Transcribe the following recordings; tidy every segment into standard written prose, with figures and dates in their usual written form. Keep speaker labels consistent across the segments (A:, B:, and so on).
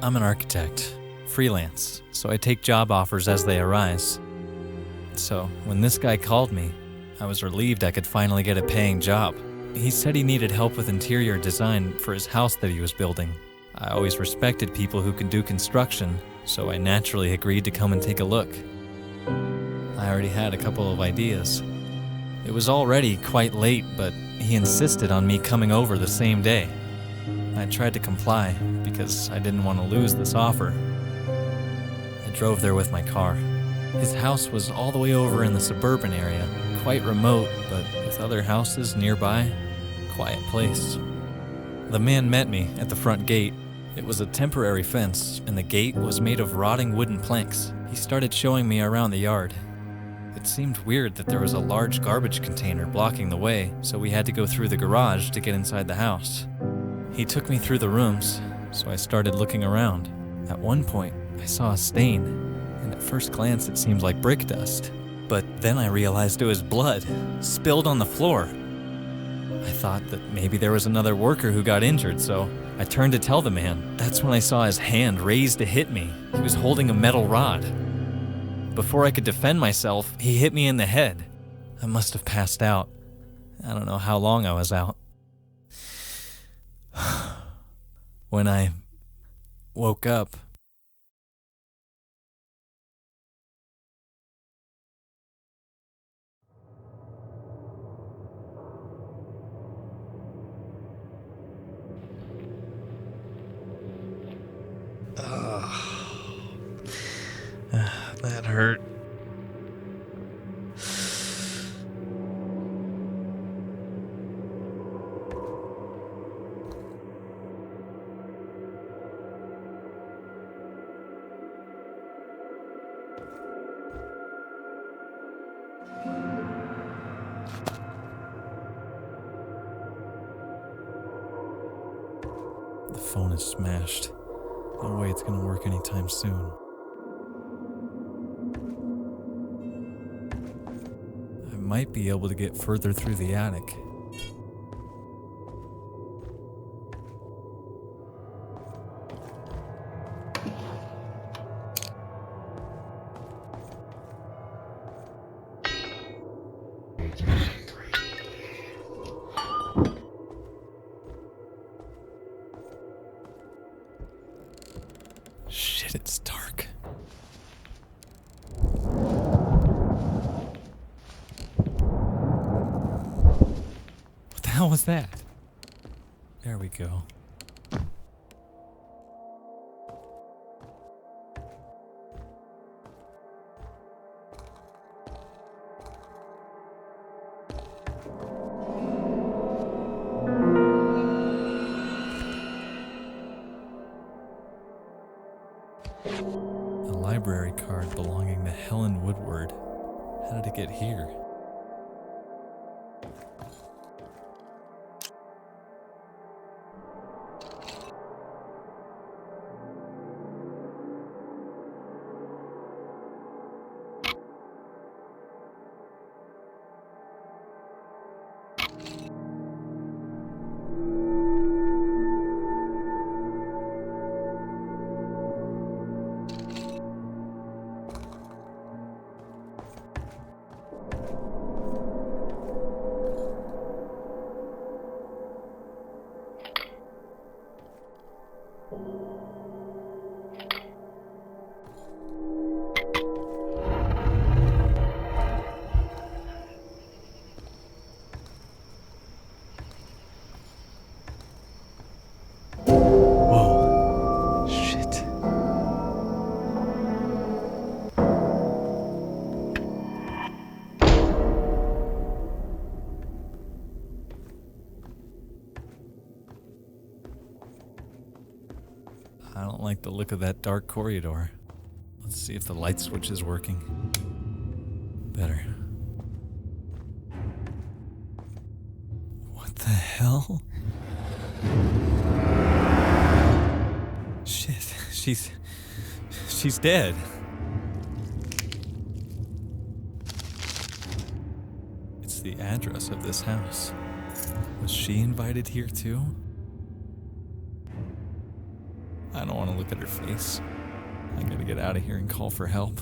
A: I'm an architect, freelance, so I take job offers as they arise. So when this guy called me, I was relieved I could finally get a paying job. He said he needed help with interior design for his house that he was building. I always respected people who can do construction, so I naturally agreed to come and take a look. I already had a couple of ideas. It was already quite late, but he insisted on me coming over the same day. I tried to comply because I didn't want to lose this offer. I drove there with my car. His house was all the way over in the suburban area, quite remote, but with other houses nearby, quiet place. The man met me at the front gate. It was a temporary fence, and the gate was made of rotting wooden planks. He started showing me around the yard. It seemed weird that there was a large garbage container blocking the way, so we had to go through the garage to get inside the house. He took me through the rooms, so I started looking around. At one point, I saw a stain, and at first glance it seemed like brick dust. But then I realized it was blood, spilled on the floor. I thought that maybe there was another worker who got injured, so I turned to tell the man. That's when I saw his hand raised to hit me. He was holding a metal rod. Before I could defend myself, he hit me in the head. I must have passed out. I don't know how long I was out. When I woke up, that hurt. The phone is smashed. No way it's gonna work anytime soon. I might be able to get further through the attic. Shit, it's dark. What the hell was that? There we go. A library card belonging to Helen Woodward. How did it get here? Whoa. Shit. I don't like the look of that dark corridor. Let's see if the light switch is working. Better. What the hell? Shit, she's dead. It's the address of this house. Was she invited here too? I don't want to look at her face. I gotta get out of here and call for help.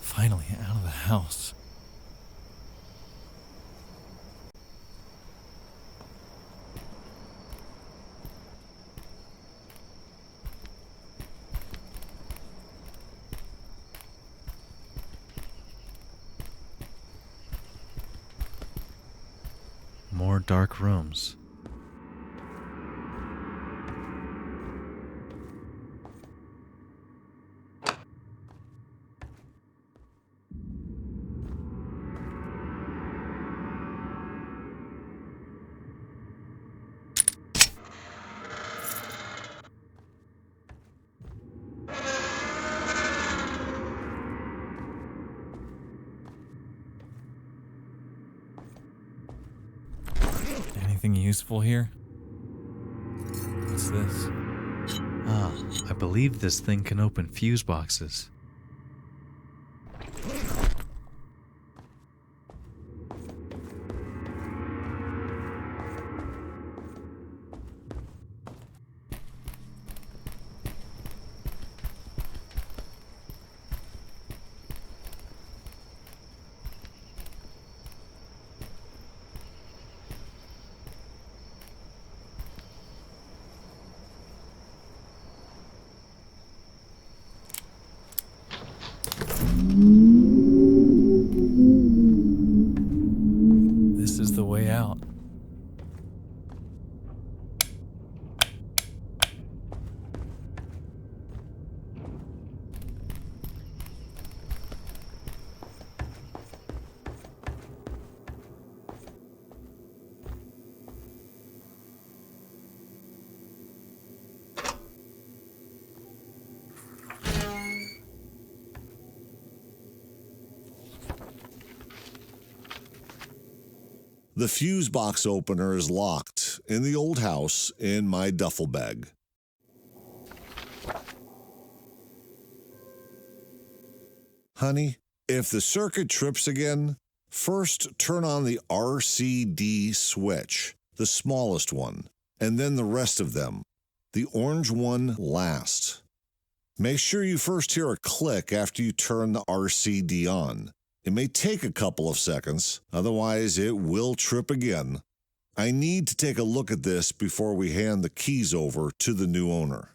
A: Finally out of the house. More dark rooms. Anything useful here? What's this? Ah, I believe this thing can open fuse boxes. This is the way out.
B: The fuse box opener is locked in the old house in my duffel bag. Honey, if the circuit trips again, first turn on the RCD switch, the smallest one, and then the rest of them. The orange one last. Make sure you first hear a click after you turn the RCD on. It may take a couple of seconds, otherwise it will trip again. I need to take a look at this before we hand the keys over to the new owner.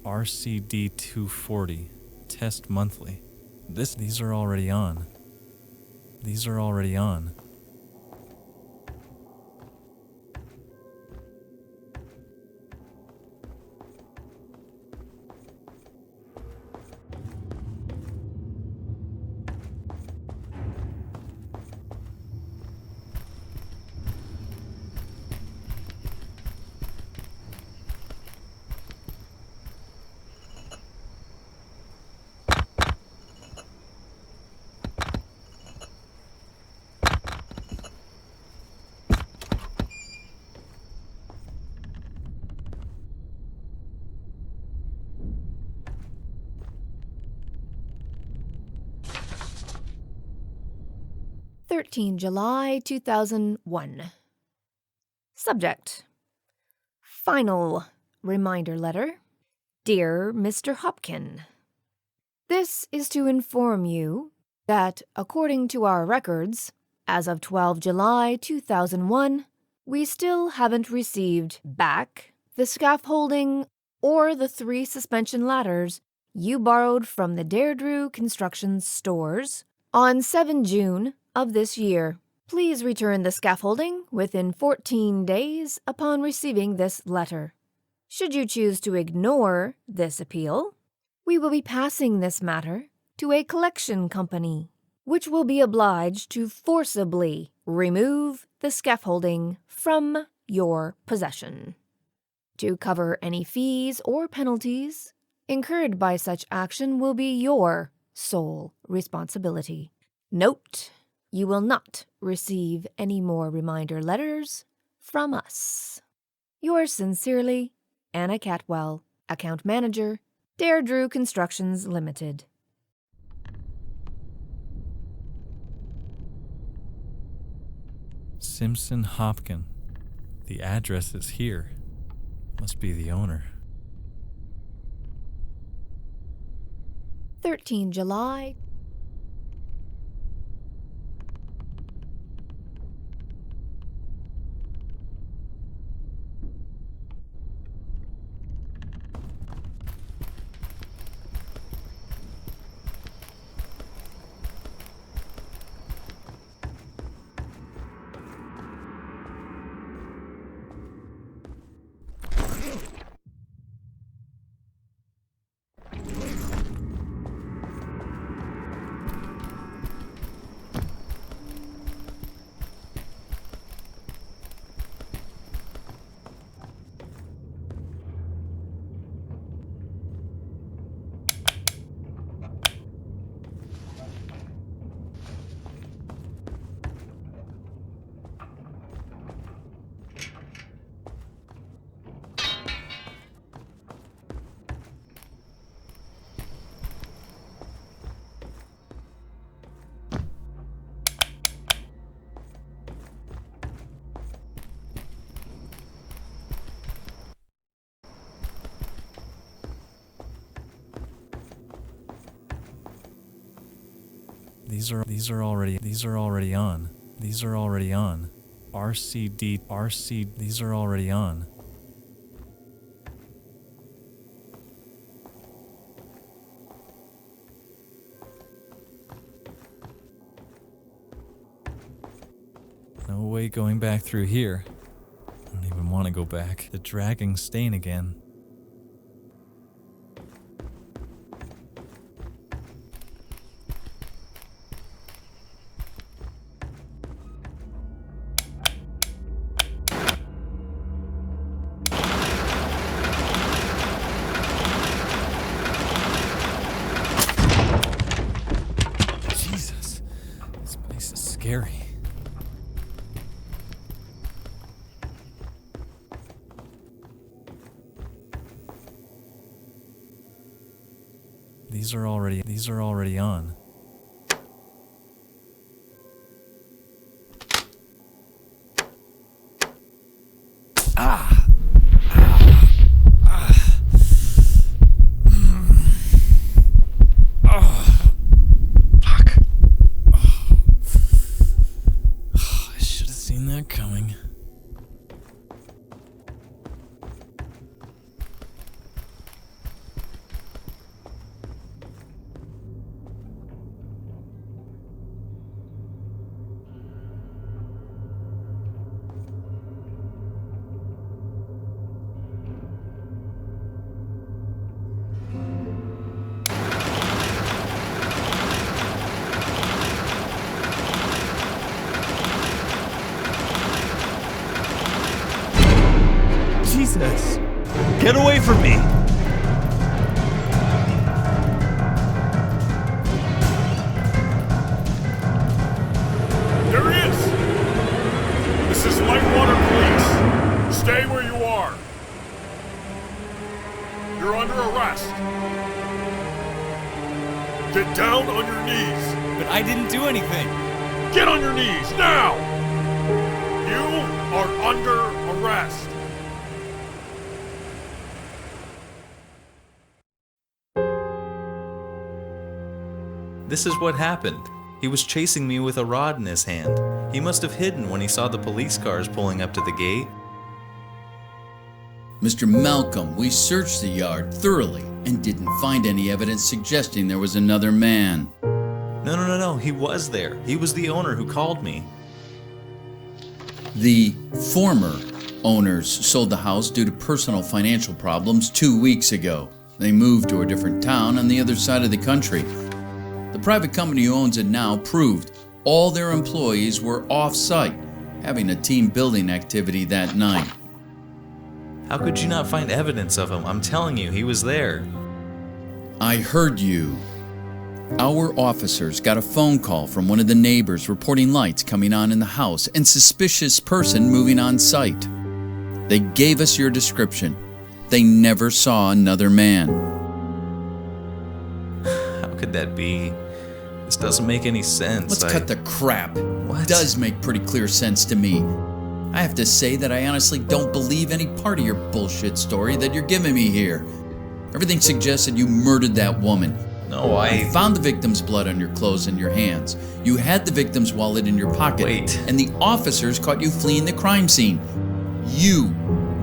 A: RCD 240. Test monthly. These are already on. These are already on.
C: July 2001. Subject: Final reminder letter. Dear Mr. Hopkin, this is to inform you that, according to our records, as of 12 July 2001, we still haven't received back the scaffolding or the 3 suspension ladders you borrowed from the Deirdre Construction stores on 7 June of this year. Please return the scaffolding within 14 days upon receiving this letter. Should you choose to ignore this appeal, we will be passing this matter to a collection company, which will be obliged to forcibly remove the scaffolding from your possession. To cover any fees or penalties incurred by such action will be your sole responsibility. Note, you will not receive any more reminder letters from us. Yours sincerely, Anna Catwell, Account Manager, Dare Drew Constructions Limited.
A: Simpson Hopkin. The address is here. Must be the owner.
C: 13 July.
A: These are already on. RC, these are already on. No way going back through here. I don't even want to go back. The dragging stain again. Jesus, this place is scary. These are already on. Fuck. I should have seen that coming. Jesus! Get away from me!
D: There he is! This is Lightwater Police. Stay where you are. You're under arrest. Get down on your knees.
A: But I didn't do anything!
D: Get on your knees, now! You are under arrest.
E: This is what happened. He was chasing me with a rod in his hand. He must have hidden when he saw the police cars pulling up to the gate.
F: Mr. Malcolm, we searched the yard thoroughly and didn't find any evidence suggesting there was another man.
E: No, he was there. He was the owner who called me.
F: The former owners sold the house due to personal financial problems 2 weeks ago. They moved to a different town on the other side of the country. The private company who owns it now proved all their employees were off-site, having a team building activity that night.
E: How could you not find evidence of him? I'm telling you, he was there.
F: I heard you. Our officers got a phone call from one of the neighbors reporting lights coming on in the house and suspicious person moving on site. They gave us your description. They never saw another man.
E: How could that be? This doesn't make any sense.
F: Let's cut the crap.
E: What?
F: It does make pretty clear sense to me. I have to say that I honestly don't believe any part of your bullshit story that you're giving me here. Everything suggests that you murdered that woman.
E: No,
F: You found the victim's blood on your clothes and your hands. You had the victim's wallet in your pocket.
E: Wait.
F: And the officers caught you fleeing the crime scene. You,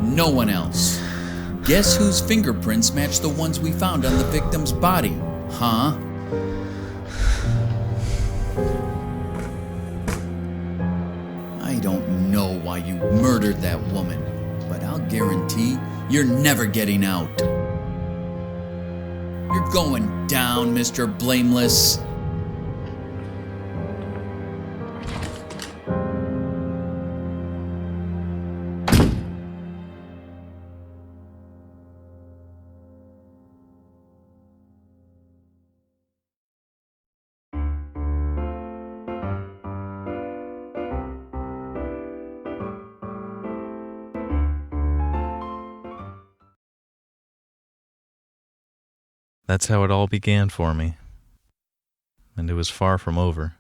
F: no one else. Guess whose fingerprints match the ones we found on the victim's body, huh? I don't know why you murdered that woman, but I'll guarantee you're never getting out. You're going down, Mr. Blameless.
E: That's how it all began for me. And it was far from over.